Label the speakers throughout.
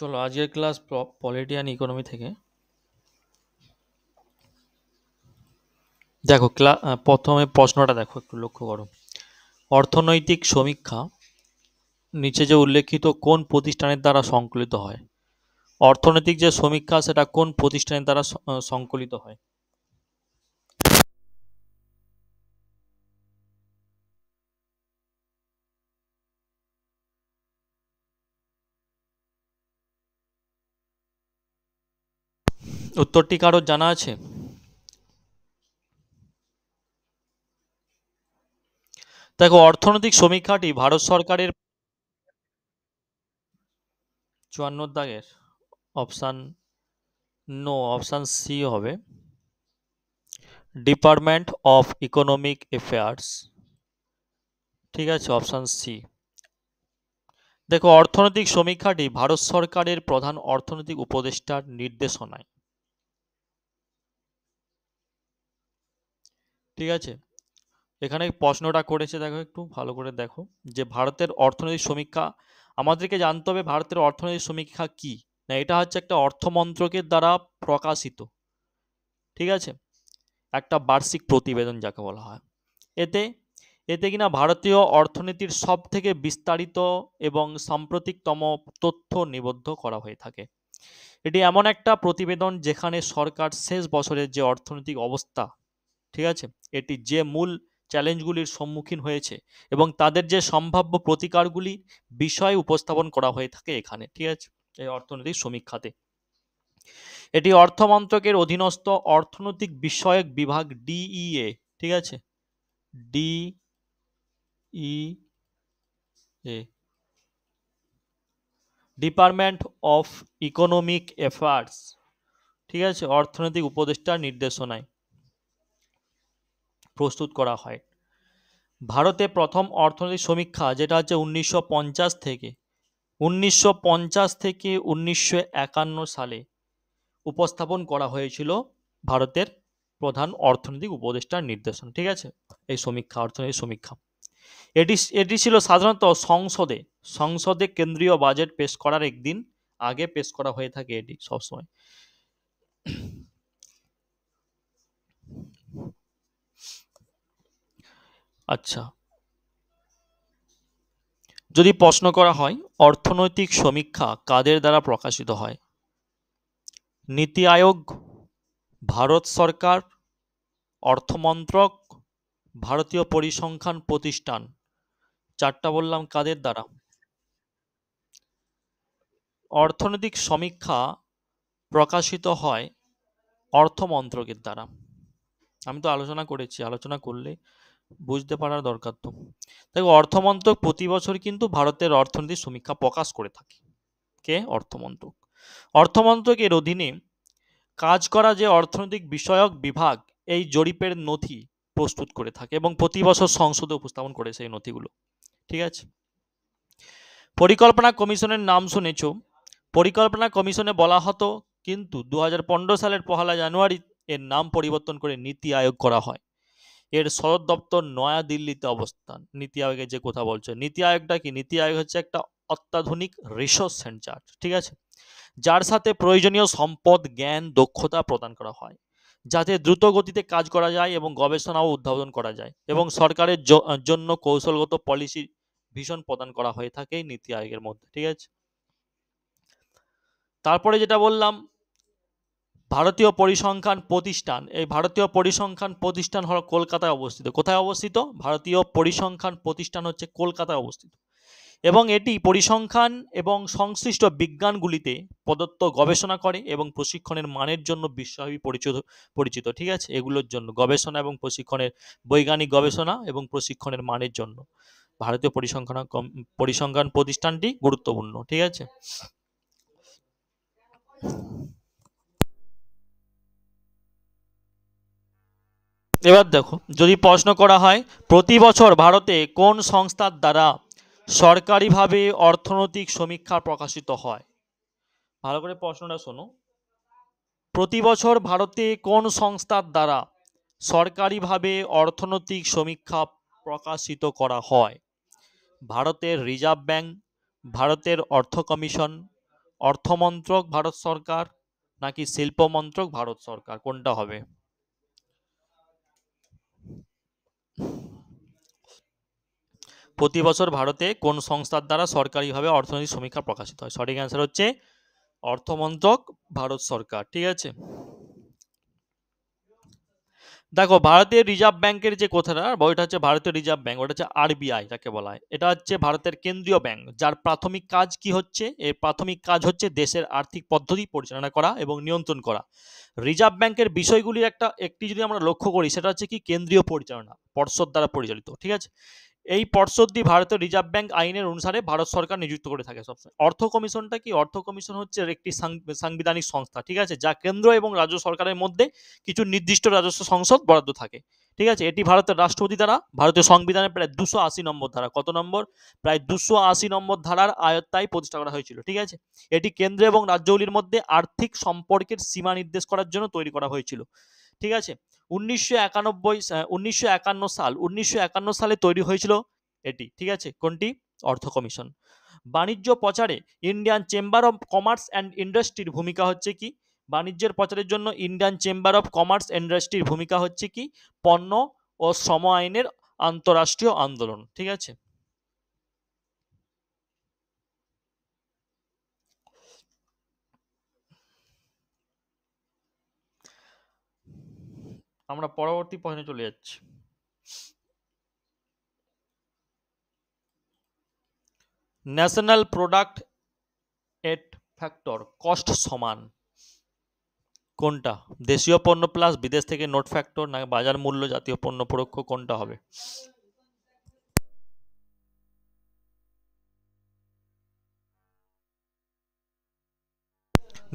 Speaker 1: চলো আজকের class polity and economy থেকে। দেখো প্রথমে প্রশ্নটা দেখো, একটু লক্ষ্য করো। অর্থনৈতিক সমীক্ষা নিচে যে উল্লেখিত কোন প্রতিষ্ঠানের দ্বারা সংকলিত হয়? অর্থনৈতিক যে সমীক্ষা সেটা কোন প্রতিষ্ঠানের দ্বারা সংকলিত হয়? উত্তরটি কারোর জানা আছে? দেখো, অর্থনৈতিক সমীক্ষাটি ভারত সরকারের 54 দাগের অপশান নো, অপশান সি হবে, ডিপার্টমেন্ট অফ ইকোনমিক অ্যাফেয়ার্স। ঠিক আছে, অপশান সি। দেখো, অর্থনৈতিক সমীক্ষাটি ভারত সরকারের প্রধান অর্থনৈতিক উপদেষ্টার নির্দেশনায়। ঠিক আছে, এখানে প্রশ্নটা করেছে, দেখো একটু ভালো করে দেখো, যে ভারতের অর্থনৈতিক সমীক্ষা, আমাদেরকে জানতে হবে ভারতের অর্থনৈতিক সমীক্ষা কি না। এটা হচ্ছে একটা অর্থ মন্ত্রকের দ্বারা প্রকাশিত, ঠিক আছে, একটা বার্ষিক প্রতিবেদন যাকে বলা হয়। এতে এতে কিনা ভারতীয় অর্থনীতির সব থেকে বিস্তারিত এবং সাম্প্রতিকতম তথ্য নিবদ্ধ করা হয়ে থাকে। এটি এমন একটা প্রতিবেদন যেখানে সরকার শেষ বছরের যে অর্থনৈতিক অবস্থা, ঠিক আছে, এটি যে মূল চ্যালেঞ্জগুলির সম্মুখীন হয়েছে এবং তাদের যে সম্ভাব্য প্রতিকারগুলি বিষয় উপস্থাপন করা হয়ে থাকে এখানে, ঠিক আছে, এই অর্থনৈতিক সমীক্ষাতে। এটি অর্থ মন্ত্রকের অধীনস্থ অর্থনৈতিক বিষয়ক বিভাগ ডিইএ, ঠিক আছে, DEA, department of economic affairs, ঠিক আছে, অর্থনৈতিক উপদেষ্টার নির্দেশনায় প্রস্তুত করা হয়। ভারতে প্রথম অর্থনৈতিক সমীক্ষা যেটা হচ্ছে 1950 থেকে 1951 সালে উপস্থাপন করা হয়েছিল ভারতের প্রধান অর্থনৈতিক উপদেষ্টার নির্দেশন, ঠিক আছে, এই সমীক্ষা, অর্থনৈতিক সমীক্ষা। এটি এটি ছিল সাধারণত সংসদে কেন্দ্রীয় বাজেট পেশ করার একদিন আগে পেশ করা হয়ে থাকে এটি সবসময়। আচ্ছা, যদি প্রশ্ন করা হয় অর্থনৈতিক সমীক্ষা কাদের দ্বারা প্রকাশিত হয়? নীতি আয়োগ, ভারত সরকার, অর্থমন্ত্রক, ভারতীয় পরিসংখ্যান প্রতিষ্ঠান। চারটা বললাম কাদের দ্বারা? অর্থনৈতিক সমীক্ষা প্রকাশিত হয় অর্থমন্ত্রকের দ্বারা। আমি তো আলোচনা করেছি, আলোচনা করলে বুঝতে পারার দরকার। তো দেখো, অর্থমন্ত্রক প্রতি বছর কিন্তু ভারতের অর্থনৈতিক সমীক্ষা প্রকাশ করে থাকে। কে? অর্থমন্ত্রক। অর্থমন্ত্রকের অধীনে কাজ করা যে অর্থনৈতিক বিষয়ক বিভাগ এই জরিপের নথি প্রস্তুত করে থাকে এবং প্রতি বছর সংসদে উপস্থাপন করে সেই নথিগুলো, ঠিক আছে। পরিকল্পনা কমিশনের নাম শুনেছ। পরিকল্পনা কমিশনে বলা হতো, কিন্তু 2015 সালের 1 জানুয়ারি এর নাম পরিবর্তন করে নীতি আয়োগ করা হয়। এর সদর দপ্তর নয়াদিল্লিতে অবস্থান। নীতি আয়োগের যে কথা বলছে, নীতি আয়োগটা কি? নীতি আয়োগ হচ্ছে একটা অত্যাধুনিক রিসোর্স সেন্টার, ঠিক আছে, যার সাথে প্রয়োজনীয় সম্পদ, জ্ঞান, দক্ষতা প্রদান করা হয় যাতে দ্রুত গতিতে কাজ করা যায় এবং গবেষণা ও উদ্ভাবন করা যায় এবং সরকারের জন্য কৌশলগত পলিসি ভীষণ প্রদান করা হয়ে থাকে এই নীতি আয়োগের মধ্যে, ঠিক আছে। তারপরে যেটা বললাম, ভারতীয় পরিসংখ্যান প্রতিষ্ঠান। এই ভারতীয় পরিসংখ্যান প্রতিষ্ঠান হলো কলকাতায় অবস্থিত। কোথায় অবস্থিত? ভারতীয় পরিসংখ্যান প্রতিষ্ঠান হচ্ছে কলকাতায় অবস্থিত এবং এটি পরিসংখ্যান এবং সংশ্লিষ্ট বিজ্ঞানগুলিতে প্রদত্ত গবেষণা করে এবং প্রশিক্ষণের মানের জন্য বিশ্বব্যাপী পরিচিত, ঠিক আছে। এগুলোর জন্য গবেষণা এবং প্রশিক্ষণের, বৈজ্ঞানিক গবেষণা এবং প্রশিক্ষণের মানের জন্য ভারতীয় পরিসংখ্যান প্রতিষ্ঠানটি গুরুত্বপূর্ণ, ঠিক আছে। এবার দেখো, যদি প্রশ্ন করা হয় প্রতি বছর ভারতে কোন সংস্থার দ্বারা সরকারিভাবে অর্থনৈতিক সমীক্ষা প্রকাশিত হয়? ভালো করে প্রশ্নটা শোনো। প্রতি বছর ভারতে কোন সংস্থার দ্বারা সরকারিভাবে অর্থনৈতিক সমীক্ষা প্রকাশিত করা হয়? ভারতের রিজার্ভ ব্যাংক, ভারতের অর্থ কমিশন, অর্থমন্ত্রক ভারত সরকার নাকি শিল্প মন্ত্রক ভারত সরকার, কোনটা হবে? প্রতি বছর ভারতে কোন সংস্থার দ্বারা সরকারিভাবে অর্থনৈতিক সমীক্ষা প্রকাশিত হয়? সঠিক অ্যান্সার হচ্ছে অর্থমন্ত্রক ভারত সরকার। ঠিক আছে, দেখো ভারতীয় রিজার্ভ ব্যাংকের যে কথাটা, ওইটা হচ্ছে ভারতীয় রিজার্ভ ব্যাংক, ওটা হচ্ছে আরবিআই যাকে বলা হয়। এটা হচ্ছে ভারতের কেন্দ্রীয় ব্যাংক, যার প্রাথমিক কাজ কি হচ্ছে? এর প্রাথমিক কাজ হচ্ছে দেশের আর্থিক পদ্ধতি পরিচালনা করা এবং নিয়ন্ত্রণ করা। রিজার্ভ ব্যাংকের বিষয়গুলির একটি যদি আমরা লক্ষ্য করি, সেটা হচ্ছে কি কেন্দ্রীয় পরিচালনা, পর্ষদ দ্বারা পরিচালিত। ঠিক আছে, এই পর্ষদটি ভারতীয় রিজার্ভ ব্যাংক আইনের অনুসারে ভারত সরকার নিযুক্ত করে থাকে সবসময়। অর্থ কমিশনটা কি? অর্থ কমিশন হচ্ছে একটি সাংবিধানিক সংস্থা, ঠিক আছে, যা কেন্দ্র এবং রাজ্য সরকারের মধ্যে কিছু নির্দিষ্ট রাজস্ব সংসদ বরাদ্দ থাকে। ঠিক আছে, এটি ভারতের রাষ্ট্রপতি দ্বারা ভারতীয় সংবিধানের প্রায় 280 নম্বর ধারা, কত নম্বর? প্রায় 280 নম্বর ধারার আয়ত্তায় প্রতিষ্ঠা করা হয়েছিল। ঠিক আছে, এটি কেন্দ্র এবং রাজ্যগুলির মধ্যে আর্থিক সম্পর্কের সীমা নির্দেশ করার জন্য তৈরি করা হয়েছিল। ঠিক আছে, 1951 সালে তৈরি হয়েছিল এটি। ঠিক আছে, কোনটি? অর্থ কমিশন। বাণিজ্য প্রচারে Indian chamber of commerce and ইন্ডাস্ট্রির ভূমিকা হচ্ছে কি? বাণিজ্যের প্রচারের জন্য ইন্ডিয়ান চেম্বার অফ কমার্স ইন্ডাস্ট্রির ভূমিকা হচ্ছে কি? পণ্য ও শ্রম আইনের আন্তঃরাষ্ট্রীয় আন্দোলন। ঠিক আছে, আমরা পরবর্তী প্রশ্নে চলে যাচ্ছি। ন্যাশনাল প্রোডাক্ট এট ফ্যাক্টর কস্ট সমান কোনটা? দেশীয় পণ্য প্লাস বিদেশ থেকে নোট ফ্যাক্টর, না বাজার মূল্য জাতীয় পণ্য পরোক্ষ, কোনটা হবে?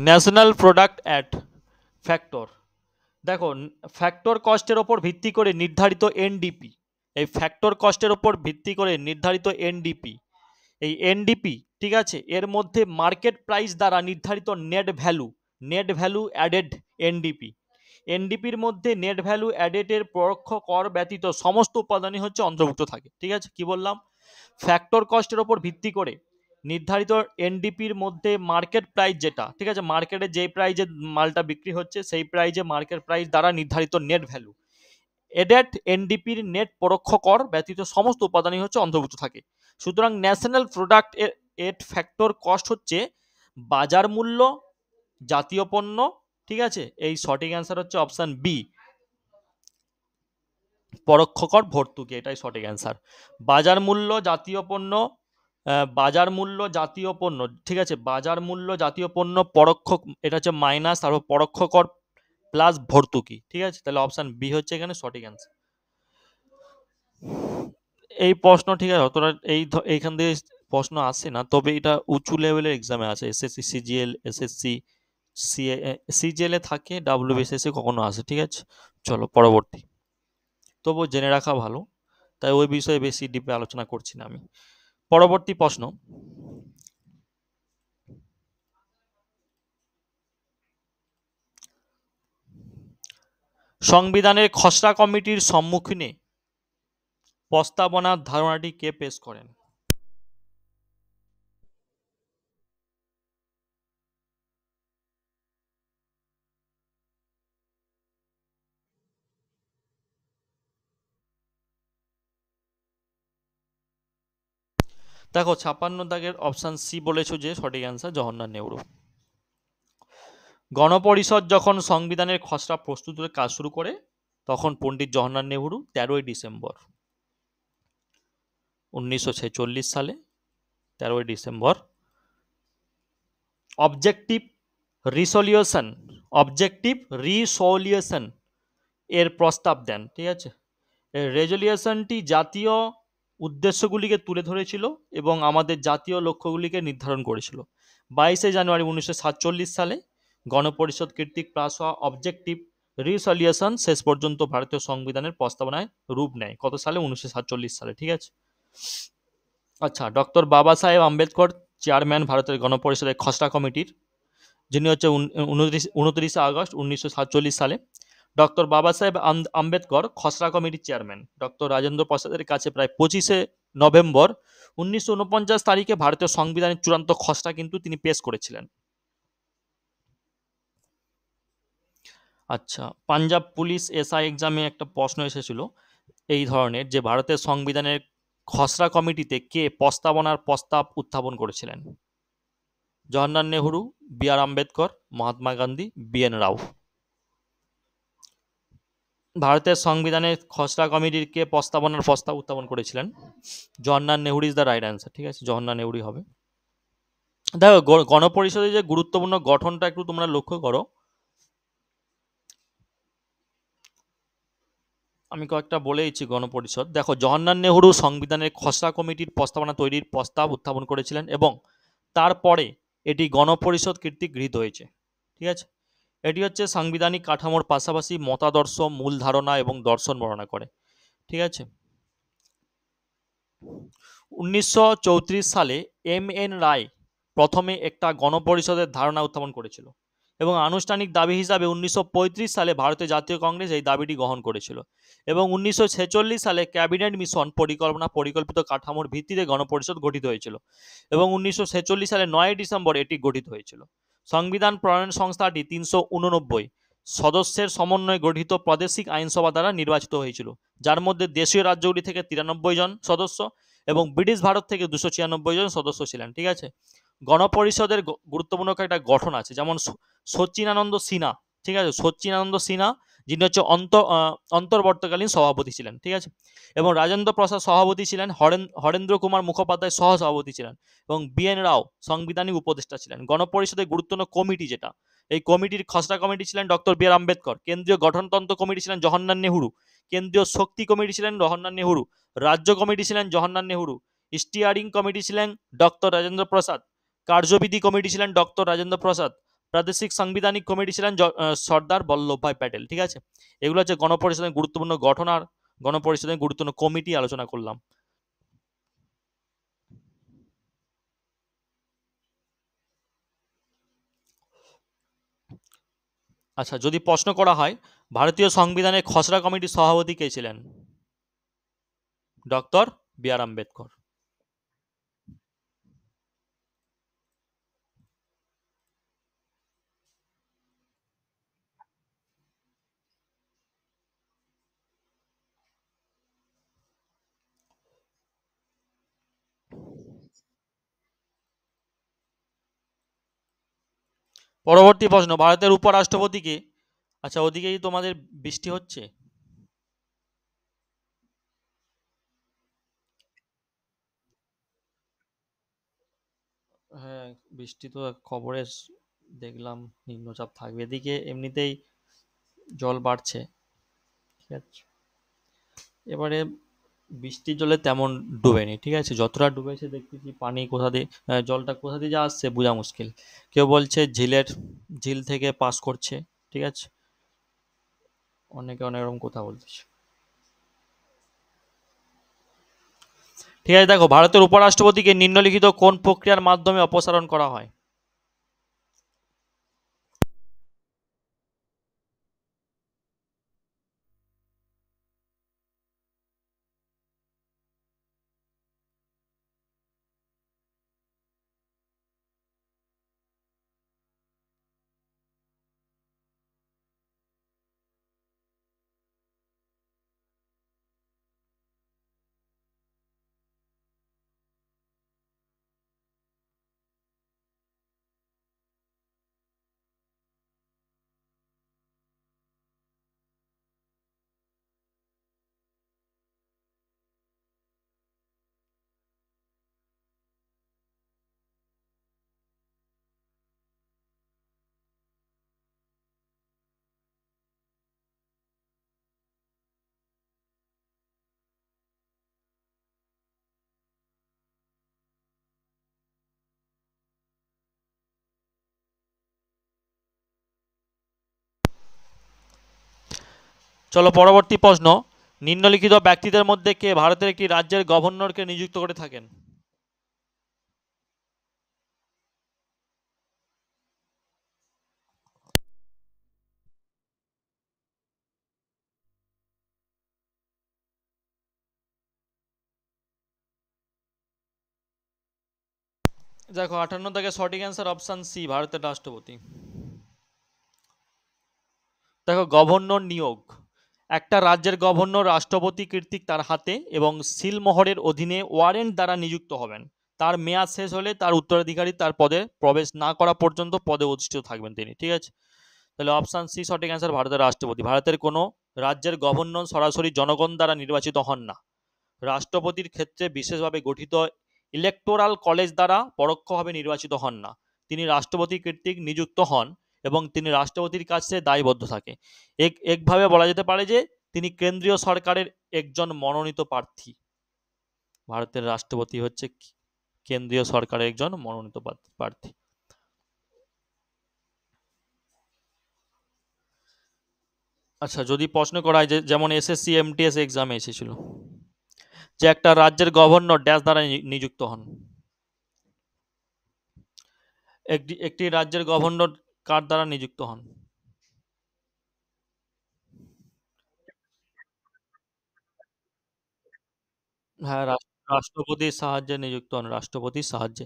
Speaker 1: ন্যাশনাল প্রোডাক্ট অ্যাট ফ্যাক্টর, দেখো ফ্যাক্টর কস্টের ওপর ভিত্তি করে নির্ধারিত এনডিপি, এই ফ্যাক্টর কস্টের ওপর ভিত্তি করে নির্ধারিত এনডিপি, এই এনডিপি, ঠিক আছে, এর মধ্যে মার্কেট প্রাইস দ্বারা নির্ধারিত নেট ভ্যালু অ্যাডেড এনডিপি, এনডিপির মধ্যে নেট ভ্যালু অ্যাডেডের পরোক্ষ কর ব্যতীত সমস্ত উপাদানই হচ্ছে অন্তর্ভুক্ত থাকে। ঠিক আছে, কি বললাম? ফ্যাক্টর কস্টের ওপর ভিত্তি করে নির্ধারিত এনডিপির মধ্যে মার্কেট প্রাইস যেটা, ঠিক আছে, মার্কেটে যে প্রাইজে মালটা বিক্রি হচ্ছে সেই প্রাইজে মার্কেট প্রাইস দ্বারা নির্ধারিত নেট ভ্যালু এডেড এনডিপির নেট পরোক্ষ কর ব্যতীত সমস্ত উপাদানই হচ্ছে অন্তর্ভুক্ত থাকে। সুতরাং ন্যাশনাল প্রোডাক্ট এট ফ্যাক্টর কস্ট হচ্ছে বাজার মূল্য জাতীয় পণ্য। ঠিক আছে, এই সঠিক অ্যান্সার হচ্ছে অপশন বি, পরোক্ষ কর ভর্তুকি, এটাই সঠিক অ্যান্সার। বাজার মূল্য জাতীয় পণ্য, বাজার মূল্য জাতীয় পণ্য, ঠিক আছে, বাজার মূল্য জাতীয় পণ্য পরোক্ষ, এটা হচ্ছে মাইনাস, তারপর পরোক্ষ কর প্লাস ভর্তুকি। ঠিক আছে, তাহলে অপশন বি হচ্ছে এখানে সঠিক অ্যান্সার। এই প্রশ্ন, ঠিক আছে, অতটা এইখান দিয়ে প্রশ্ন আসে না, তবে এটা উঁচু লেভেলের এক্সামে আছে, এসএসসি সিজিএল, এসএসসি সিজিএল এ থাকে, ডাব্লিউবিসিএস কখনো আসে। ঠিক আছে, চলো পরবর্তী, তবু জেনে রাখা ভালো, তাই ওই বিষয়ে বেশি ডিপে আলোচনা করছি না আমি। পরবর্তী প্রশ্ন, সংবিধানের খসড়া কমিটির সম্মুখীনে প্রস্তাবনার ধারণাটি কে পেশ করেন? দেখো 56 দাগের অপশন সি বলেছো যে সঠিক অ্যান্সার জওহরলাল নেহরু। গণপরিষদ যখন সংবিধানের খসড়া প্রস্তুতের কাজ শুরু করে তখন পণ্ডিত জওহরলাল নেহরু 13ই ডিসেম্বর 1946 সালে 13ই ডিসেম্বর অবজেক্টিভ রিসলিউশন এর প্রস্তাব দেন। ঠিক আছে, এই রেজলিউশনটি জাতীয় উদ্দেশ্যগুলিকে তুলে ধরেছিল এবং আমাদের জাতীয় লক্ষ্যগুলিকে নির্ধারণ করেছিল। 22শে জানুয়ারি 1947 সালে গণপরিষদ কর্তৃক পাস হওয়া অবজেক্টিভ রিসলিউশন শেষ পর্যন্ত ভারতীয় সংবিধানের প্রস্তাবনায় রূপ নেয়। কত সালে? 1947 সালে। ঠিক আছে, আচ্ছা, ডক্টর বাবা সাহেব আম্বেদকর চেয়ারম্যান ভারতের গণপরিষদের খসড়া কমিটির, যিনি হচ্ছে 29শে আগস্ট 1947 সালে। ডক্টর বাবা সাহেব আম্বেদকর খসড়া কমিটির চেয়ারম্যান ডক্টর রাজেন্দ্র প্রসাদের কাছে প্রায় 25শে নভেম্বর 1949 তারিখে ভারতীয় সংবিধানের চূড়ান্ত খসড়া কিন্তু তিনি পেশ করেছিলেন। আচ্ছা, পাঞ্জাব পুলিশ এসআই এক্সামে একটা প্রশ্ন এসেছিল এই ধরনের, যে ভারতের সংবিধানের খসড়া কমিটিতে কে প্রস্তাবনার প্রস্তাব উত্থাপন করেছিলেন? জওহরলাল নেহরু, বি আর আম্বেদকর, মহাত্মা গান্ধী, বি এন রাও। ভারতের সংবিধানের খসড়া কমিটির কে প্রস্তাবনার প্রস্তাব উত্থাপন করেছিলেন? Jawaharlal Nehru is the right answer. ঠিক আছে, জওহরলাল নেহরুই হবে। দেখো, গণপরিষদের যে গুরুত্বপূর্ণ গঠনটা একটু তোমরা লক্ষ্য করো। আমি কয়েকটা বলে দিচ্ছি গণপরিষদ। দেখো, জওহরলাল নেহরু সংবিধানের খসড়া কমিটির প্রস্তাবনা তৈরির প্রস্তাব উত্থাপন করেছিলেন এবং তারপরে এটি গণপরিষদ কর্তৃক গৃহীত হয়েছে। ঠিক আছে, এটি হচ্ছে সাংবিধানিক কাঠামোর পাশাপাশি মতাদর্শ, মূল ধারণা এবং দর্শন বর্ণনা করে। ঠিক আছে, 1934 সালে এম এন রায় প্রথমে একটা গণপরিষদের ধারণা উত্থাপন করেছিল এবং আনুষ্ঠানিক দাবি হিসাবে 1935 সালে ভারতীয় জাতীয় কংগ্রেস এই দাবিটি গ্রহণ করেছিল এবং 1946 সালে ক্যাবিনেট মিশন পরিকল্পিত কাঠামোর ভিত্তিতে গণপরিষদ গঠিত হয়েছিল এবং 1946 সালে 9 ডিসেম্বর এটি গঠিত হয়েছিল। সংবিধান প্রণয়ন সংস্থাটি 389 সদস্যের সমন্বয়ে গঠিত প্রাদেশিক আইনসভা দ্বারা নির্বাচিত হয়েছিল, যার মধ্যে দেশীয় রাজ্যগুলি থেকে 93 জন সদস্য এবং ব্রিটিশ ভারত থেকে 296 জন সদস্য ছিলেন। ঠিক আছে, গণপরিষদের গুরুত্বপূর্ণ কয়েকটা গঠন আছে, যেমন সচ্চিদানন্দ সিনহা। ঠিক আছে, সচ্চিদানন্দ সিনহা যিনি হচ্ছে অন্তর্বর্তীকালীন সভাপতি ছিলেন। ঠিক আছে, এবং রাজেন্দ্র প্রসাদ সভাপতি ছিলেন, হরেন্দ্র কুমার মুখোপাধ্যায় সহ সভাপতি ছিলেন এবং বি এন রাও সাংবিধানিক উপদেষ্টা ছিলেন। গণপরিষদের গুরুত্বপূর্ণ কমিটি যেটা, এই কমিটির খসড়া কমিটি ছিলেন ডক্টর বি আর আম্বেদকর, কেন্দ্রীয় গঠনতন্ত্র কমিটি ছিলেন জওহরলাল নেহরু, কেন্দ্রীয় শক্তি কমিটি ছিলেন জওহরলাল নেহরু, রাজ্য কমিটি ছিলেন জওহরলাল নেহরু, স্টিয়ারিং কমিটি ছিলেন ডক্টর রাজেন্দ্র প্রসাদ, কার্যবিধি কমিটি ছিলেন ডক্টর রাজেন্দ্র প্রসাদ, প্রাদেশিক সাংবিধানিক কমিটি ছিলেন সর্দার বল্লভভাই প্যাটেল। ঠিক আছে, এগুলো হচ্ছে গণপরিষদের গুরুত্বপূর্ণ গঠন আর গণপরিষদের গুরুত্বপূর্ণ কমিটি আলোচনা করলাম। আচ্ছা, যদি প্রশ্ন করা হয় ভারতীয় সংবিধানের খসড়া কমিটির সভাপতি কে ছিলেন? ডক্টর বি আর আম্বেদকর। পরবর্তী প্রশ্ন, ভারতের উপরাষ্ট্রপতি কে? আচ্ছা, ওদিকেই তোমাদের বৃষ্টি হচ্ছে? হ্যাঁ, বৃষ্টি তো খবরে দেখলাম নিম্নচাপ থাকবে, এদিকে এমনিতেই জল বাড়ছে। ঠিক আছে, এবারে বৃষ্টির জলে তেমন ডুবেনি। ঠিক আছে, যতটা ডুবেছে দেখতেছি পানি কোথা দিয়ে, জলটা কোথা দিয়ে যা আসছে বোঝা মুশকিল। কেউ বলছে ঝিল থেকে পাস করছে। ঠিক আছে, অনেকে অনেক রকম কথা বলতেছে। ঠিক আছে, দেখো, ভারতের উপরাষ্ট্রপতিকে নিম্নলিখিত কোন প্রক্রিয়ার মাধ্যমে অপসারণ করা হয়? চলো, পরবর্তী প্রশ্ন, নিম্নলিখিত ব্যক্তিদের মধ্যে কে ভারতের একটি রাজ্যের গভর্নরকে নিযুক্ত করে থাকেন? দেখো 58 থেকে সঠিক অ্যান্সার অপশন সি, ভারতের রাষ্ট্রপতি। দেখো গভর্নর নিয়োগ, একটা রাজ্যের গভর্নর রাষ্ট্রপতি কর্তৃক তার হাতে এবং সিলমোহরের অধীনে ওয়ারেন্ট দ্বারা নিযুক্ত হবেন। তার মেয়াদ শেষ হলে তার উত্তরাধিকারী তার পদে প্রবেশ না করা পর্যন্ত পদে অধিষ্ঠিত থাকবেন তিনি, ঠিক আছে। তাহলে অপশন সি সঠিক অ্যান্সার, ভারতের রাষ্ট্রপতি। ভারতের কোনো রাজ্যের গভর্নর সরাসরি জনগণ দ্বারা নির্বাচিত হন না। রাষ্ট্রপতির ক্ষেত্রে বিশেষভাবে গঠিত ইলেকটোরাল কলেজ দ্বারা পরোক্ষভাবে নির্বাচিত হন না। তিনি রাষ্ট্রপতি কর্তৃক নিযুক্ত হন এবং তিনি রাষ্ট্রপতির কাছে দায়বদ্ধ থাকে। একভাবে বলা যেতে পারে যে তিনি কেন্দ্রীয় সরকারের একজন মনোনীত প্রার্থী। ভারতের রাষ্ট্রপতি হচ্ছে কেন্দ্রীয় সরকারের একজন মনোনীত প্রার্থী। আচ্ছা, যদি প্রশ্ন করা হয় যে যেমন এসএসসি এমটিএস এক্সামে এসেছিল যে একটা রাজ্যের গভর্নর ড্যাশ দ্বারা নিযুক্ত হন, একটি রাজ্যের গভর্নর কার দ্বারা নিযুক্ত হন? হ্যাঁ, রাষ্ট্রপতির সাহায্যে নিযুক্ত হন, রাষ্ট্রপতির সাহায্যে।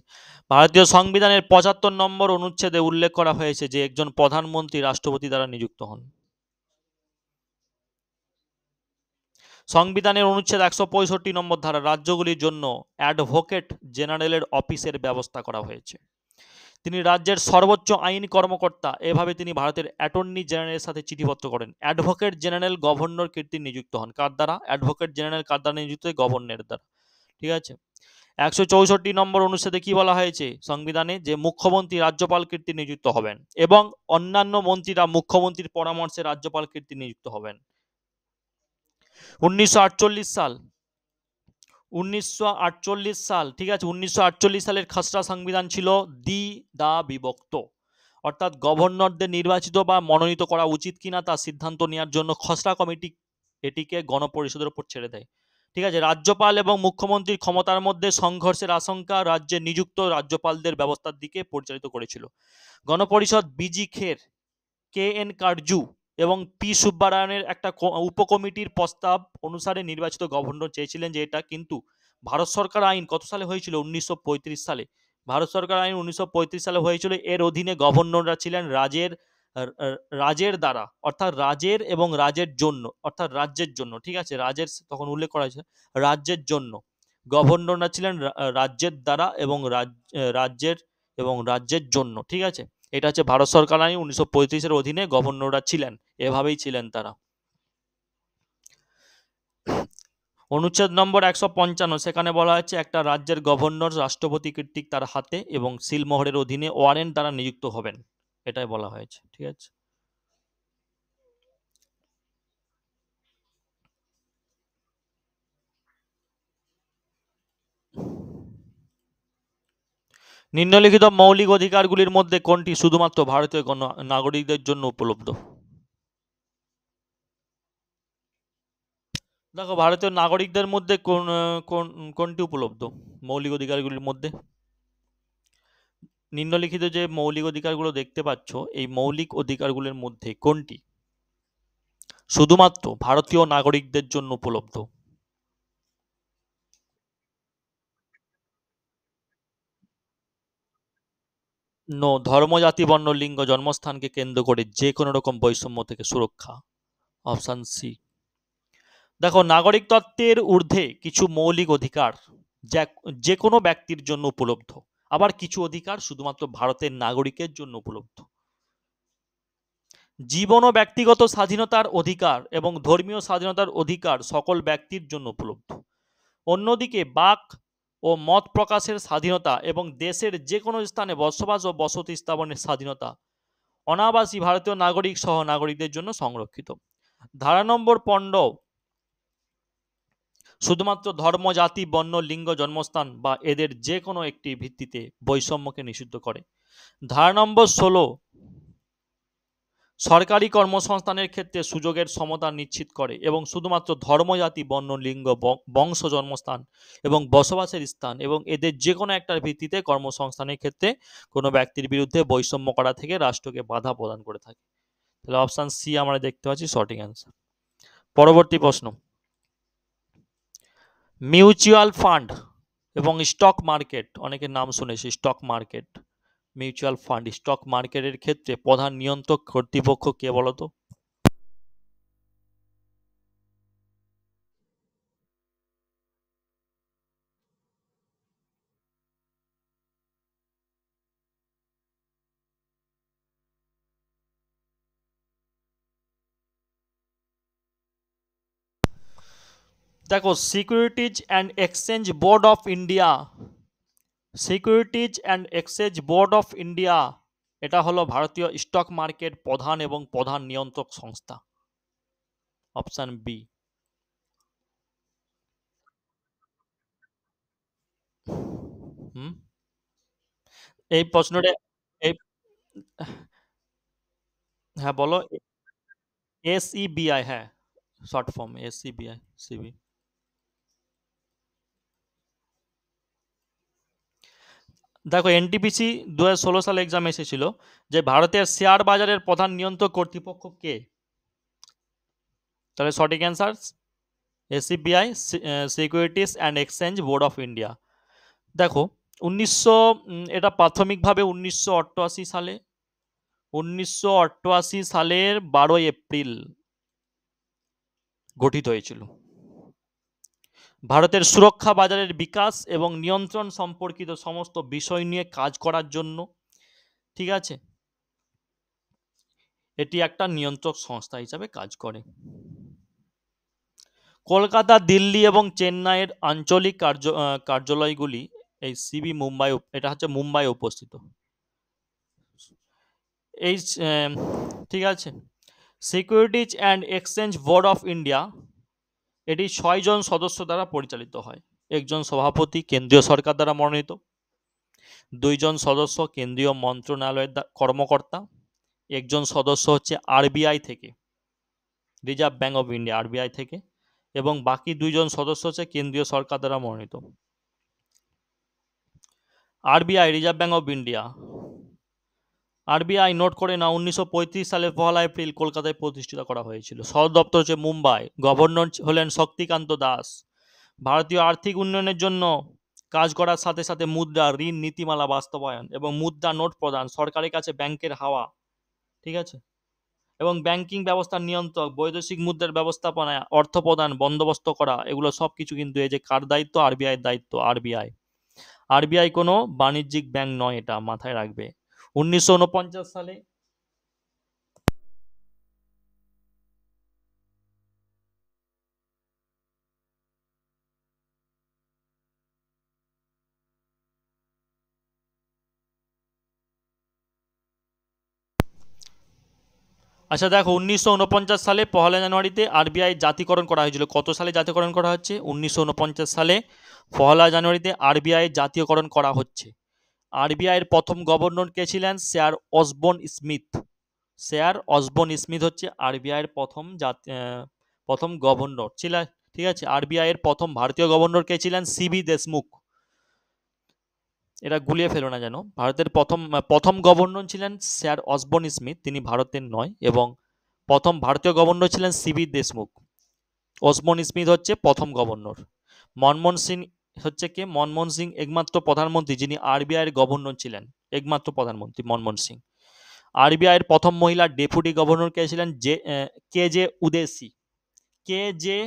Speaker 1: ভারতীয় সংবিধানের 75 নম্বর অনুচ্ছেদে উল্লেখ করা হয়েছে যে একজন প্রধানমন্ত্রী রাষ্ট্রপতি দ্বারা নিযুক্ত হন। সংবিধানের অনুচ্ছেদ 165 নম্বর ধারা রাজ্যগুলির জন্য অ্যাডভোকেট জেনারেলের অফিসের ব্যবস্থা করা হয়েছে। তিনি রাজ্যের সর্বোচ্চ আইন কর্মকর্তা। এভাবে তিনি ভারতের অ্যাটর্নি জেনারেলের সাথে চিঠিপত্র করেন। অ্যাডভোকেট জেনারেল গভর্নর কর্তৃক নিযুক্ত হন। কার দ্বারা? অ্যাডভোকেট জেনারেল কার দ্বারা নিযুক্ত? গভর্নরের দ্বারা, ঠিক আছে। 164 নম্বর অনুচ্ছেদে কি বলা হয়েছে সংবিধানে? যে মুখ্যমন্ত্রী রাজ্যপাল কর্তৃক নিযুক্ত হবেন এবং অন্যান্য মন্ত্রীরা মুখ্যমন্ত্রীর পরামর্শে রাজ্যপাল কর্তৃক নিযুক্ত হবেন। 1948 সাল, 1948 সাল, ঠিক আছে, 1948 সালের খসড়া সংবিধান ছিল দ্বিধা বিভক্ত, অর্থাৎ গভর্নরদের নির্বাচিত বা মনোনীত করা উচিত কিনা তা সিদ্ধান্ত নেওয়ার জন্য খসড়া কমিটি এটিকে গণপরিষদের উপর ছেড়ে দেয়, ঠিক আছে। রাজ্যপাল এবং মুখ্যমন্ত্রীর ক্ষমতার মধ্যে সংঘর্ষের আশঙ্কা রাজ্যে নিযুক্ত রাজ্যপালদের ব্যবস্থার দিকে পরিচালিত করেছিল। গণপরিষদ বিজি খের, কে এন কারজু এবং পি সুব্বারায়ণের একটা উপকমিটির প্রস্তাব অনুসারে নির্বাচিত গভর্নর চেয়েছিলেন যে এটা, কিন্তু ভারত সরকার আইন কত সালে হয়েছিল? 1935 সালে। ভারত সরকার আইন 1935 সালে হয়েছিল। এর অধীনে গভর্নররা ছিলেন রাজের দ্বারা, অর্থাৎ রাজের এবং রাজের জন্য, অর্থাৎ রাজ্যের জন্য, ঠিক আছে। রাজের তখন উল্লেখ করা হয়েছে রাজ্যের জন্য। গভর্নররা ছিলেন রাজ্যের দ্বারা এবং রাজ্যের এবং রাজ্যের জন্য, ঠিক আছে। এটা হচ্ছে ভারত সরকার আইন 1935-এর অধীনে গভর্নররা ছিলেন, এভাবেই ছিলেন তারা। অনুচ্ছেদ নম্বর 155, সেখানে বলা হচ্ছে একটা রাজ্যের গভর্নর রাষ্ট্রপতি কর্তৃক তার হাতে এবং সিলমোহরের অধীনে ওয়ারেন্ট দ্বারা নিযুক্ত হবেন, এটাই বলা হয়েছে, ঠিক আছে। নিম্নলিখিত মৌলিক অধিকারগুলির মধ্যে কোনটি শুধুমাত্র ভারতীয় নাগরিকদের জন্য উপলব্ধ? দেখো ভারতীয় নাগরিকদের মধ্যে কোনটি উপলব্ধ মৌলিক অধিকারগুলির মধ্যে? নিম্নলিখিত যে মৌলিক অধিকারগুলো দেখতে পাচ্ছ, এই মৌলিক অধিকারগুলির মধ্যে কোনটি শুধুমাত্র ভারতীয় নাগরিকদের জন্য উপলব্ধ? নো, ধর্ম, জাতি, বর্ণ, লিঙ্গ, জন্মস্থানকে কেন্দ্র করে যে কোনো রকম বৈষম্য থেকে সুরক্ষা, অপশন সি। দেখো নাগরিক তত্ত্বের ঊর্ধ্বে কিছু মৌলিক অধিকার যে কোনো ব্যক্তির জন্য উপলব্ধ, আবার কিছু অধিকার শুধুমাত্র ভারতের নাগরিকের জন্য উপলব্ধ। জীবন ও ব্যক্তিগত স্বাধীনতার অধিকার এবং ধর্মীয় স্বাধীনতার অধিকার সকল ব্যক্তির জন্য উপলব্ধ। অন্যদিকে বাক ও মত প্রকাশের স্বাধীনতা এবং দেশের যে কোনো স্থানে বসবাস ও বসতি স্থাপনের স্বাধীনতা অনাবাসী ভারতীয় নাগরিক সহ নাগরিকদের জন্য সংরক্ষিত। ধারা নম্বর 15 শুধুমাত্র ধর্ম, জাতি, বর্ণ, লিঙ্গ, জন্মস্থান বা এদের যে কোনো একটি ভিত্তিতে বৈষম্যকে নিষিদ্ধ করে। ধারা নম্বর 16 সরকারি কর্মসংস্থানের ক্ষেত্রে সুযোগের সমতা নিশ্চিত করে এবং শুধুমাত্র ধর্ম, জাতি, বর্ণ, লিঙ্গ, বংশ, জন্মস্থান এবং বসবাসের স্থান এবং এদের যে কোনো একটার ভিত্তিতে কর্মসংস্থানের ক্ষেত্রে কোনো ব্যক্তির বিরুদ্ধে বৈষম্য করা থেকে রাষ্ট্রকে বাধা প্রদান করে থাকে। তাহলে অপশন সি আমরা দেখতে পাচ্ছি সঠিক অ্যান্সার। পরবর্তী প্রশ্ন, মিউচুয়াল ফান্ড এবং স্টক মার্কেট, অনেকের নাম শুনেছি, stock market, mutual fund, stock মার্কেটের ক্ষেত্রে প্রধান নিয়ন্ত্রক কর্তৃপক্ষ কে বলতো? দেখো, securities and exchange board of India, securities and exchange board of India, এটা হলো ভারতীয় স্টক মার্কেট প্রধান এবং প্রধান নিয়ন্ত্রক সংস্থা। Option B. হুম, এই প্রশ্নটা, এই, হ্যাঁ বলো। SEBI, হ্যাঁ, শর্ট ফর্ম SEBI, সিবি। দেখো, এনটিপিসি 2016 সালে এক্সাম এসেছিল যে ভারতের শেয়ার বাজারের প্রধান নিয়ন্ত্রক কর্তৃপক্ষ কে? তাহলে সঠিক answer SEBI, securities and exchange board of India. দেখো, এটা প্রাথমিকভাবে 1988 সালের 12 এপ্রিল গঠিত হয়েছিল। ভারতের সুরক্ষা বাজারের বিকাশ এবং নিয়ন্ত্রণ সম্পর্কিত সমস্ত বিষয় নিয়ে কাজ করার জন্য, ঠিক আছে, এটি একটা নিয়ন্ত্রক সংস্থা হিসাবে কাজ করে। কলকাতা, দিল্লি এবং চেন্নাইয়ের আঞ্চলিক কার্যালয়গুলি এই সিবি মুম্বাই, এটা হচ্ছে মুম্বাই উপস্থিত। এই ঠিক আছে, securities and exchange board of India, এটি 6 জন সদস্য দ্বারা পরিচালিত হয়। একজন সভাপতি কেন্দ্রীয় সরকার দ্বারা মনোনীত, 2 জন সদস্য কেন্দ্রীয় মন্ত্রণালয়ের কর্মকর্তা, একজন সদস্য হচ্ছে আরবিআই থেকে, reserve bank of India, RBI থেকে, এবং বাকি 2 জন সদস্য হচ্ছে কেন্দ্রীয় সরকার দ্বারা মনোনীত। RBI, reserve bank of India. RBI, note করে না, 1935 সালের 1 এপ্রিল কলকাতায় প্রতিষ্ঠিত করা হয়েছিল। সদর দপ্তর হচ্ছে মুম্বাই। গভর্নর হলেন শক্তিকান্ত দাস। ভারতীয় আর্থিক উন্নয়নের জন্য কাজ করার সাথে সাথে মুদ্রা, ঋণ নীতিমালা বাস্তবায়ন এবং মুদ্রা নোট প্রদান, সরকারের কাছে ব্যাংকের হাওয়া, ঠিক আছে, এবং ব্যাংকিং ব্যবস্থার নিয়ন্ত্রক, বৈদেশিক মুদ্রার ব্যবস্থাপনা, অর্থ প্রদান, বন্দোবস্ত করা, এগুলো সব কিছু কিন্তু এই যে কার দায়িত্ব? আরবিআই এর দায়িত্ব। আরবিআই, আরবিআই কোনো বাণিজ্যিক ব্যাংক নয়, এটা মাথায় রাখবে। 1949 সালে, আচ্ছা দেখো, 1949 সালে 1 জানুয়ারিতে আরবিআই জাতীয়করণ করা হয়েছিল। কত সালে জাতীয়করণ করা হচ্ছে? 1949 সালে 1 জানুয়ারিতে আরবিআই জাতীয়করণ করা হচ্ছে। আরবিআই এর প্রথম গভর্নর কে ছিলেন? Sir Osborne Smith. Sir Osborne Smith হচ্ছে আরবিআই এর প্রথম গভর্নর ছিলেন, ঠিক আছে। আরবিআই এর প্রথম ভারতীয় গভর্নর কে ছিলেন? সিবি দেশমুখ। এটা গুলিয়ে ফেলো না যেন। ভারতের প্রথম গভর্নর ছিলেন স্যার অসবর্ন স্মিথ, তিনি ভারতের নয়, এবং প্রথম ভারতীয় গভর্নর ছিলেন সিবি দেশমুখ। অসবর্ন স্মিথ হচ্ছে প্রথম গভর্নর। মনমোহন সিং হচ্ছে কে? মনমোহন সিং একমাত্র প্রধানমন্ত্রী যিনি আরবিআই এর গভর্নর ছিলেন, একমাত্র প্রধানমন্ত্রী মনমোহন সিং। আরবিআই এর প্রথম মহিলা ডেপুটি গভর্নর কে ছিলেন? K J উদেসি। কে জে,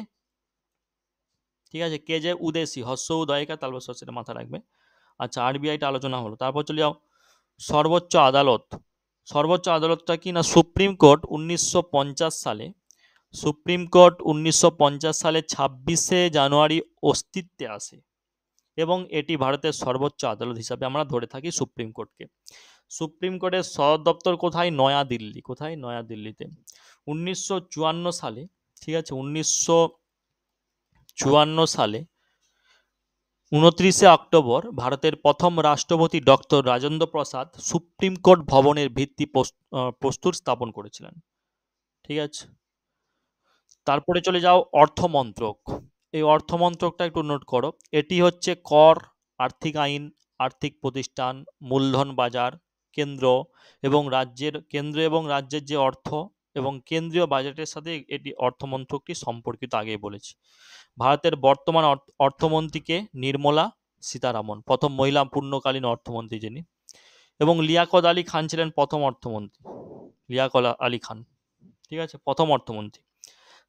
Speaker 1: ঠিক আছে, কে জে উদেসি, হর্ষ উদয়কা তালবস্য, সেটা মাথা রাখবে। আচ্ছা, আরবিআইটা আলোচনা হলো, তারপর চলে যাও সর্বোচ্চ আদালত। সর্বোচ্চ আদালতটা কি না? সুপ্রিম কোর্ট 1950 সালে, সুপ্রিম কোর্ট 1950 সালে 26 জানুয়ারি অস্তিত্বে আসে, এবং এটি ভারতের সর্বোচ্চ আদালত হিসাবে আমরা ধরে থাকি সুপ্রিম কোর্টকে। সুপ্রিম কোর্টের সদর দপ্তর কোথায়? নয়াদিল্লি। কোথায়? নয়াদিল্লিতে। 1954 সালে, ঠিক আছে, 1954 সালে 29 অক্টোবর ভারতের প্রথম রাষ্ট্রপতি doctor Rajendra Prasad supreme court ভবনের ভিত্তি প্রস্তুর স্থাপন করেছিলেন, ঠিক আছে। তারপরে চলে যাও অর্থমন্ত্রক। এই অর্থমন্ত্রকটা একটু নোট করো। এটি হচ্ছে কর, আর্থিক আইন, আর্থিক প্রতিষ্ঠান, মূলধন বাজার, কেন্দ্র এবং রাজ্যের যে অর্থ এবং কেন্দ্রীয় বাজেটের সাথে এটি অর্থমন্ত্রকটি সম্পর্কিত, আগেই বলেছি। ভারতের বর্তমান অর্থমন্ত্রীকে নির্মলা সীতারামন, প্রথম মহিলা পূর্ণকালীন অর্থমন্ত্রী যিনি, এবং লিয়াকত আলী খান ছিলেন প্রথম অর্থমন্ত্রী। লিয়াকত আলী খান, ঠিক আছে, প্রথম অর্থমন্ত্রী।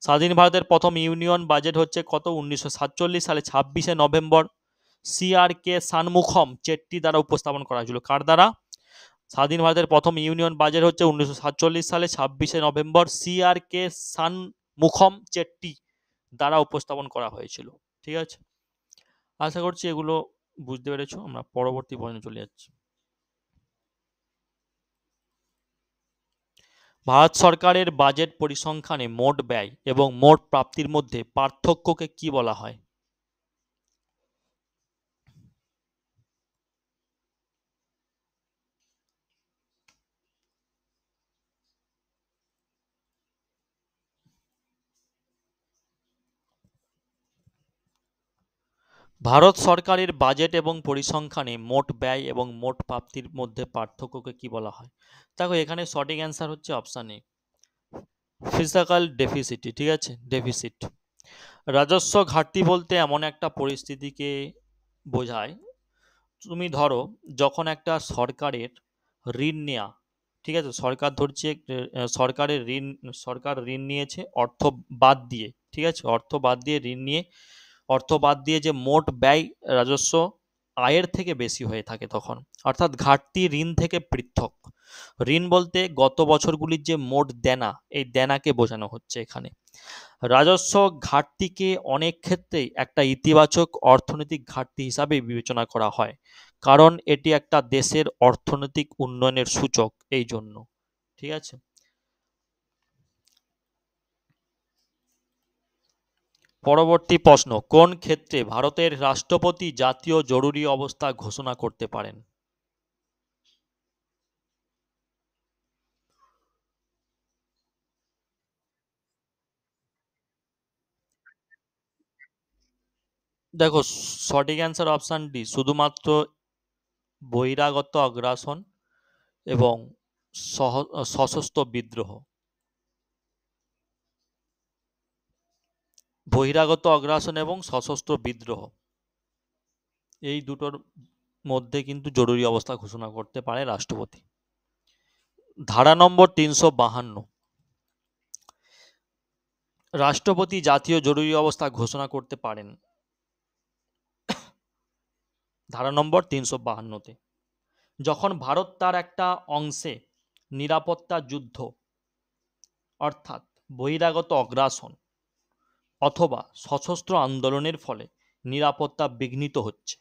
Speaker 1: স্বাধীন ভারতের প্রথম ইউনিয়ন বাজেট হচ্ছে কত? 1947 সালে 26শে নভেম্বর CRK শানমুখম চেট্টি দ্বারা উপস্থাপন করা হয়েছিল। কার দ্বারা? স্বাধীন ভারতের প্রথম ইউনিয়ন বাজেট হচ্ছে 1947 সালে 26শে নভেম্বর CRK শানমুখম চেট্টি দ্বারা উপস্থাপন করা হয়েছিল। ঠিক আছে, আশা করছি এগুলো বুঝতে পেরেছো। আমরা পরবর্তী পয়েন্টে চলে যাচ্ছি। ভারত সরকারের বাজেট পরিসংখ্যানে মোট ব্যয় এবং মোট প্রাপ্তির মধ্যে পার্থক্যকে কি বলা হয়? ভারত সরকারের বাজেট এবং পরিসংখ্যানে মোট ব্যয় এবং মোট প্রাপ্তির মধ্যে পার্থক্যকে কি বলা হয়? দেখো, এখানে সঠিক অ্যান্সার হচ্ছে অপশান এ, ফিজিক্যাল ডেফিসিট। ঠিক আছে, ডেফিসিট। রাজস্ব ঘাটতি বলতে এমন একটা পরিস্থিতিকে বোঝায়, তুমি ধরো যখন একটা সরকারের ঋণ নেয়া, ঠিক আছে, সরকার ধরছে সরকারের ঋণ, সরকার ঋণ নিয়েছে অর্থ বাদ দিয়ে, ঠিক আছে, অর্থ বাদ দিয়ে ঋণ নিয়ে, অর্থ বাদ দিয়ে যে মোট ব্যয় রাজস্ব আয়ের থেকে বেশি হয়ে থাকে তখন, অর্থাৎ ঘাটতি ঋণ থেকে পৃথক। ঋণ বলতে গত বছরগুলির যে মোট দেনা, এই দেনাকে বোঝানো হচ্ছে এখানে। রাজস্ব ঘাটতিকে অনেক ক্ষেত্রেই একটা ইতিবাচক অর্থনৈতিক ঘাটতি হিসাবে বিবেচনা করা হয়, কারণ এটি একটা দেশের অর্থনৈতিক উন্নয়নের সূচক। এই জন্য, ঠিক আছে। পরবর্তী প্রশ্ন, কোন ক্ষেত্রে ভারতের রাষ্ট্রপতি জাতীয় জরুরি অবস্থা ঘোষণা করতে পারেন? দেখো, সঠিক অ্যান্সার অপশান ডি, শুধুমাত্র বহিরাগত আগ্রাসন এবং সশস্ত্র বিদ্রোহ। বহিরাগত আগ্রাসন এবং সশস্ত্র বিদ্রোহ, এই দুটোর মধ্যে কিন্তু জরুরি অবস্থা ঘোষণা করতে পারে রাষ্ট্রপতি। ধারা নম্বর 352, রাষ্ট্রপতি জাতীয় জরুরি অবস্থা ঘোষণা করতে পারেন ধারা নম্বর 352-তে যখন ভারত তার একটা অংশে নিরাপত্তা যুদ্ধ, অর্থাৎ বহিরাগত আগ্রাসন অথবা সশস্ত্র আন্দোলনের ফলে নিরাপত্তা বিঘ্নিত হচ্ছে।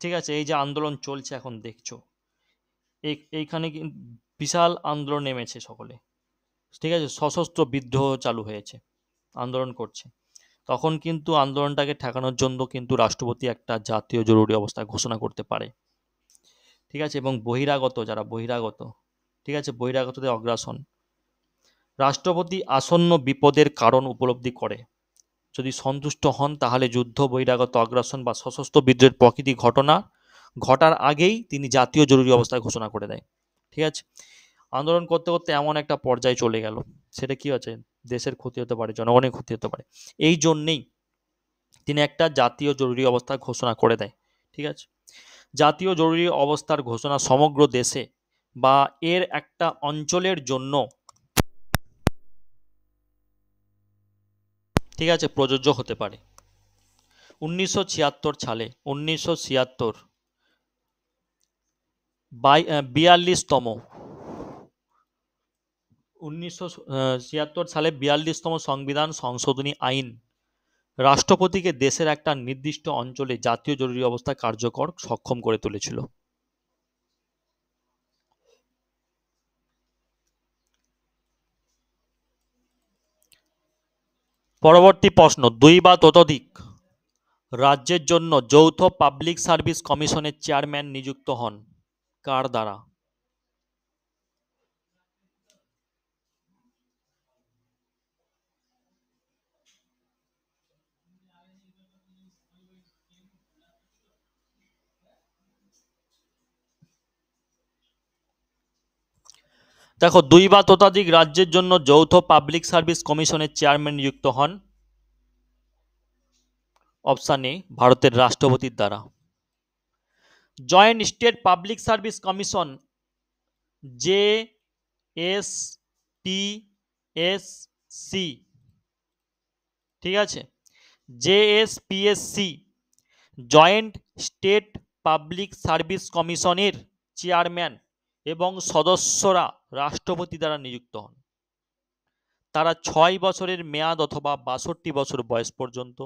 Speaker 1: ঠিক আছে, এই যে আন্দোলন চলছে এখন দেখছো, এইখানে বিশাল আন্দোলন নেমেছে সকলে, ঠিক আছে, সশস্ত্র বিদ্রোহ চালু হয়েছে, আন্দোলন করছে, তখন কিন্তু আন্দোলনটাকে ঠেকানোর জন্য কিন্তু রাষ্ট্রপতি একটা জাতীয় জরুরি অবস্থা ঘোষণা করতে পারে। ঠিক আছে, এবং বহিরাগত, যারা বহিরাগত, ঠিক আছে, বহিরাগতদের অগ্রাসন, রাষ্ট্রপতি আসন্ন বিপদের কারণ উপলব্ধি করে যদি সন্তুষ্ট হন, তাহলে যুদ্ধ, বহিরাগত আগ্রাসন বা সশস্ত্র বিদ্রোহের প্রকৃতি ঘটনা ঘটার আগেই তিনি জাতীয় জরুরি অবস্থা ঘোষণা করে দেয়। ঠিক আছে, আন্দোলন করতে করতে এমন একটা পর্যায়ে চলে গেল, সেটা কি আছে, দেশের ক্ষতি হতে পারে, জনগণের ক্ষতি হতে পারে, এই জন্যেই তিনি একটা জাতীয় জরুরি অবস্থা ঘোষণা করে দেয়। ঠিক আছে, জাতীয় জরুরি অবস্থার ঘোষণা সমগ্র দেশে বা এর একটা অঞ্চলের জন্য, ঠিক আছে, প্রযোজ্য হতে পারে। 1976 সালে 42তম 1976 সালে 42তম সংবিধান সংশোধনী আইন রাষ্ট্রপতিকে দেশের একটা নির্দিষ্ট অঞ্চলে জাতীয় জরুরি অবস্থা কার্যকর সক্ষম করে তুলেছিল। পরবর্তী প্রশ্ন, দুই বা ততোধিক রাজ্যের জন্য যৌথ পাবলিক সার্ভিস কমিশনের চেয়ারম্যান নিযুক্ত হন কার দ্বারা? দেখো, দুই বা ততোধিক রাজ্যের জন্য যৌথ পাবলিক সার্ভিস কমিশনের চেয়ারম্যান নিযুক্ত হন অপশান এ ভারতের রাষ্ট্রপতির দ্বারা। Joint state public service commission J S P S C, ঠিক আছে, JSPSC joint state public service কমিশনের চেয়ারম্যান এবং সদস্যরা রাষ্ট্রপতি দ্বারা নিযুক্ত হন। তারা 6 বছরের মেয়াদ অথবা 62 বছর বয়স পর্যন্ত,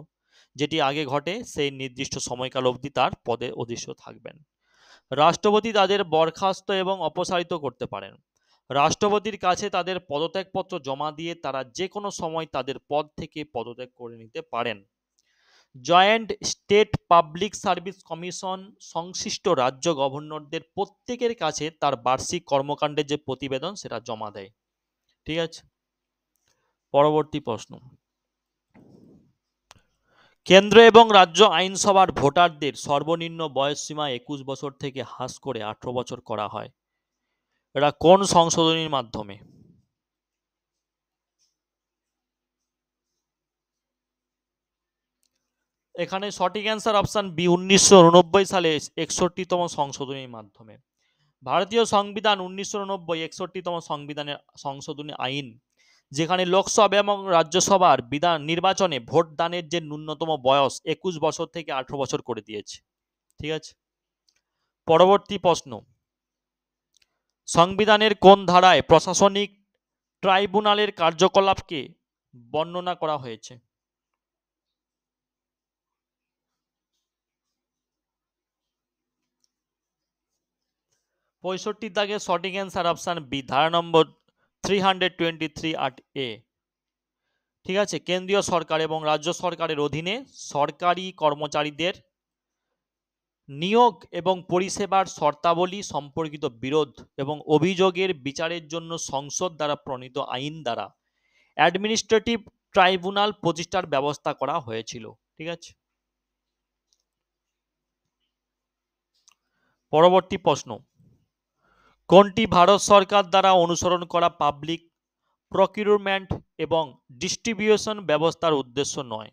Speaker 1: যেটি আগে ঘটে সেই নির্দিষ্ট সময়কাল অবধি তার পদে অধিষ্ঠ থাকবেন। রাষ্ট্রপতি তাদের বরখাস্ত এবং অপসারিত করতে পারেন। রাষ্ট্রপতির কাছে তাদের পদত্যাগপত্র জমা দিয়ে তারা যে কোনো সময় তাদের পদ থেকে পদত্যাগ করে নিতে পারেন। Joint state public service commission সংশ্লিষ্ট রাজ্য গভর্নরদের প্রত্যেকের কাছে তার বার্ষিক কর্মকাণ্ডের যে প্রতিবেদন সেটা জমা দেয়। ঠিক আছে, পরবর্তী প্রশ্ন। কেন্দ্র এবং রাজ্য আইনসভার ভোটারদের সর্বনিম্ন বয়সসীমা 21 বছর থেকে হ্রাস করে 18 বছর করা হয়। এটা কোন সংশোধনীর মাধ্যমে? এখানে সঠিক অ্যান্সার অপশন বি, 1989 সালে 61তম সংশোধনীর মাধ্যমে। ভারতীয় সংবিধান 1989 61তম সংবিধানের সংশোধনী আইন, যেখানে লোকসভা এবং রাজ্যসভার নির্বাচনে ভোট দানের যে ন্যূনতম বয়স 21 বছর থেকে 18 বছর করে দিয়েছে। ঠিক আছে, পরবর্তী প্রশ্ন। সংবিধানের কোন ধারায় প্রশাসনিক ট্রাইব্যুনালের কার্যকলাপকে বর্ণনা করা হয়েছে? 65 দাগের সঠিক অ্যান্সার অপশন বি, ধারা নম্বর 323(8)A। ঠিক আছে, কেন্দ্রীয় সরকার এবং রাজ্য সরকারের অধীনে সরকারি কর্মচারীদের নিয়োগ এবং পরিষেবার শর্তাবলী সম্পর্কিত বিরোধ এবং অভিযোগের বিচারের জন্য সংসদ দ্বারা প্রণীত আইন দ্বারা অ্যাডমিনিস্ট্রেটিভ ট্রাইব্যুনাল প্রতিষ্ঠার ব্যবস্থা করা হয়েছিল। ঠিক আছে, পরবর্তী প্রশ্ন। কোনটি ভারত সরকার দ্বারা অনুসরণ করা পাবলিক প্রকিউরমেন্ট এবং ডিস্ট্রিবিউশন ব্যবস্থার উদ্দেশ্য নয়?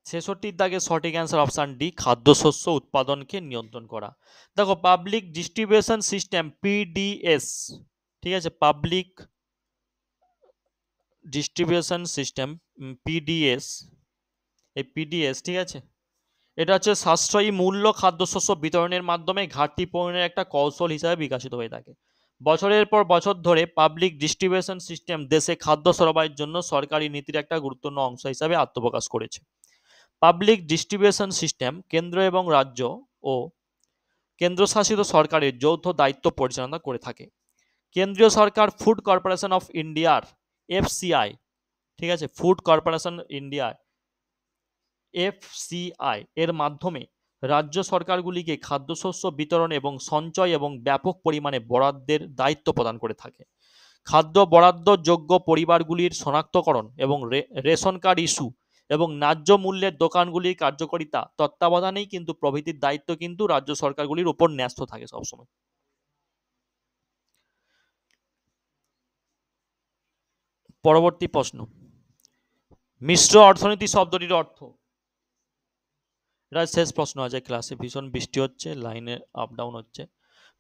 Speaker 1: 66 দাগে সঠিক অ্যান্সার অপশন ডি, খাদ্যশস্য উৎপাদনকে নিয়ন্ত্রণ করা। দেখো, পাবলিক ডিস্ট্রিবিউশন সিস্টেম পিডিএস, ঠিক আছে, পাবলিক ডিস্ট্রিবিউশন সিস্টেম পিডিএস, এই পিডিএস, ঠিক আছে, এটা হচ্ছে সাশ্রয়ী মূল্য খাদ্যশস্য বিতরণের মাধ্যমে ঘাটতি পূরণের একটা কৌশল হিসাবে বিকশিত হয়ে থাকে। বছরের পর বছর ধরে পাবলিক ডিস্ট্রিবিউশন সিস্টেম দেশে খাদ্য সরবরাহের জন্য সরকারি নীতির একটা গুরুত্বপূর্ণ অংশ হিসাবে আত্মপ্রকাশ করেছে। পাবলিক ডিস্ট্রিবিউশন সিস্টেম কেন্দ্র এবং রাজ্য ও কেন্দ্রশাসিত সরকারের যৌথ দায়িত্ব পরিচালনা করে থাকে। কেন্দ্রীয় সরকার ফুড কর্পোরেশন অফ ইন্ডিয়ার এফসিআই, ঠিক আছে, ফুড কর্পোরেশন ইন্ডিয়া এফসিআই এর মাধ্যমে রাজ্য সরকারগুলিকে খাদ্যশস্য বিতরণ এবং সঞ্চয় এবং ব্যাপক পরিমাণে বরাদ্দের দায়িত্ব প্রদান করে থাকে। খাদ্য বরাদ্দযোগ্য পরিবারগুলির শনাক্তকরণ এবং রেশন কার্ড ইস্যু এবং ন্যায্য মূল্যের দোকানগুলির কার্যকারিতা তত্ত্বাবধানেই কিন্তু প্রভৃতির দায়িত্ব কিন্তু রাজ্য সরকারগুলির উপর ন্যস্ত থাকে সবসময়। পরবর্তী প্রশ্ন। মিশ্র অর্থনীতি শব্দটির অর্থ? এটা শেষ প্রশ্ন আছে ক্লাসে, ভীষণ বৃষ্টি হচ্ছে, লাইনে আপ ডাউন হচ্ছে।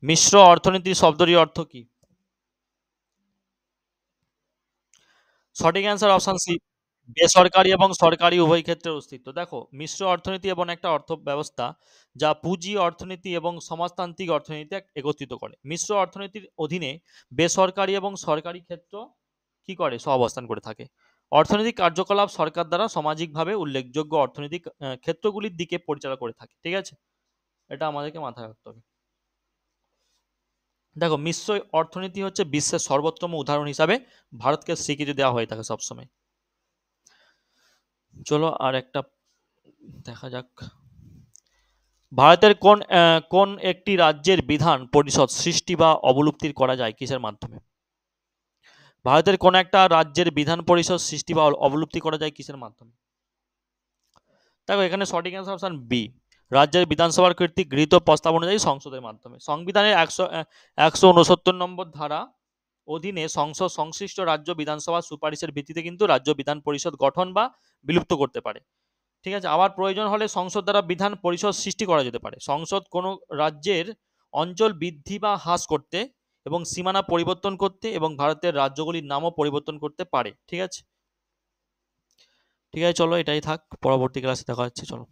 Speaker 1: মিশ্র অর্থনীতি শব্দটির অর্থ কি? সঠিক অ্যান্সার অপশন সি, বেসরকারি এবং সরকারি উভয় ক্ষেত্রে অস্তিত্ব। দেখো, মিশ্র অর্থনীতি এবং একটা অর্থ ব্যবস্থা যা পুঁজি অর্থনীতি এবং সমাজতান্ত্রিক অর্থনীতি একত্রিত করে। মিশ্র অর্থনীতির অধীনে বেসরকারি এবং সরকারি ক্ষেত্র কি করে, সহাবস্থান করে থাকে। অর্থনৈতিক কার্যকলাপ সরকার দ্বারা সামাজিকভাবে উল্লেখযোগ্য অর্থনৈতিক ক্ষেত্রগুলির দিকে পরিচালনা করে থাকে। ঠিক আছে, এটা আমাদেরকে মাথায় রাখতে হবে। দেখো, মিশ্র অর্থনীতি হচ্ছে বিশ্বের সর্বোত্তম উদাহরণ হিসাবে ভারতকে স্বীকৃতি দেওয়া হয়ে থাকে সবসময়। চলো আর একটা দেখা যাক। ভারতের কোন একটি রাজ্যের বিধান পরিষদ সৃষ্টি বা অবলুপ্তি করা যায় কিসের মাধ্যমে? ভারতের কোন একটা রাজ্যের বিধান পরিষদ সৃষ্টি বা অবলুপ্তি করা যায় কিসের মাধ্যমে? দেখো, এখানে সঠিক অ্যান্সার অপশন বি, রাজ্যের বিধানসভার কর্তৃক গৃহীত প্রস্তাব অনুযায়ী সংসদের মাধ্যমে। সংবিধানের 169 নম্বর ধারা অধীনে সংসদ সংশ্লিষ্ট রাজ্য বিধানসভা সুপারিশের ভিত্তিতে কিন্তু রাজ্য বিধান পরিষদ গঠন বা বিলুপ্ত করতে পারে। ঠিক আছে, আবার প্রয়োজন হলে সংসদ দ্বারা বিধান পরিষদ সৃষ্টি করা যেতে পারে। সংসদ কোনো রাজ্যের অঞ্চল বৃদ্ধি বা হ্রাস করতে এবং সীমানা পরিবর্তন করতে এবং ভারতের রাজ্যগুলির নামও পরিবর্তন করতে পারে। ঠিক আছে, চলো এটাই থাক, পরবর্তী ক্লাসে দেখা হচ্ছে, চলো।